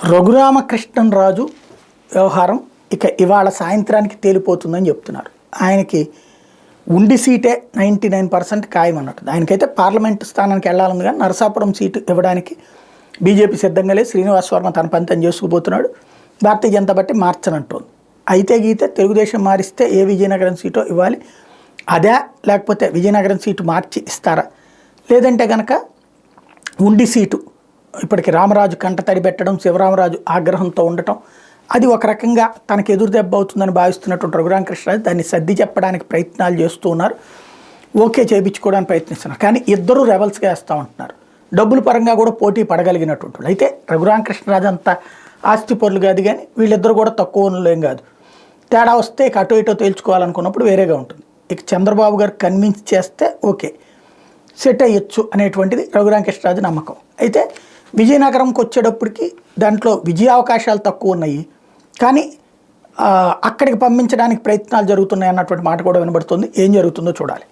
రఘురామకృష్ణరాజు వ్యవహారం ఇక ఇవాళ సాయంత్రానికి తేలిపోతుందని చెప్తున్నారు. ఆయనకి ఉండి సీటే 99% ఖాయం అన్నట్టు. ఆయనకైతే పార్లమెంటు స్థానానికి వెళ్ళాలని కానీ నరసాపురం సీటు ఇవ్వడానికి బీజేపీ సిద్ధంగా లేదు. శ్రీనివాస్ వర్మ తన పని తను చేసుకుపోతున్నాడు. భారతీయ జనతా పార్టీ మార్చనంటోంది. అయితే గీతే తెలుగుదేశం మారిస్తే ఏ విజయనగరం సీటో ఇవ్వాలి, అదే లేకపోతే విజయనగరం సీటు మార్చి ఇస్తారా, లేదంటే కనుక ఉండి సీటు ఇప్పటికి రామరాజు కంట తడి పెట్టడం, శివరామరాజు ఆగ్రహంతో ఉండటం, అది ఒక రకంగా తనకు ఎదురు దెబ్బ అవుతుందని భావిస్తున్నటువంటి రఘురామకృష్ణరాజు దాన్ని సర్ది చెప్పడానికి ప్రయత్నాలు చేస్తూ ఉన్నారు. ఓకే చేయించుకోవడానికి ప్రయత్నిస్తున్నారు. కానీ ఇద్దరు రెబల్స్గా వేస్తూ ఉంటున్నారు. డబ్బుల పరంగా కూడా పోటీ పడగలిగినటువంటి వాళ్ళు. అయితే రఘురామకృష్ణరాజు అంత ఆస్తి పరులు కాదు, కానీ వీళ్ళిద్దరు కూడా తక్కువ ఏం కాదు. తేడా వస్తే ఇక అటో ఇటో తేల్చుకోవాలనుకున్నప్పుడు వేరేగా ఉంటుంది. ఇక చంద్రబాబు గారు కన్విన్స్ చేస్తే ఓకే సెట్ అయ్యొచ్చు అనేటువంటిది రఘురామకృష్ణరాజు నమ్మకం. అయితే విజయనగరంకి వచ్చేటప్పటికి దాంట్లో విజయావకాశాలు తక్కువ ఉన్నాయి, కానీ అక్కడికి పంపించడానికి ప్రయత్నాలు జరుగుతున్నాయి అన్నటువంటి మాట కూడా వినబడుతుంది. ఏం జరుగుతుందో చూడాలి.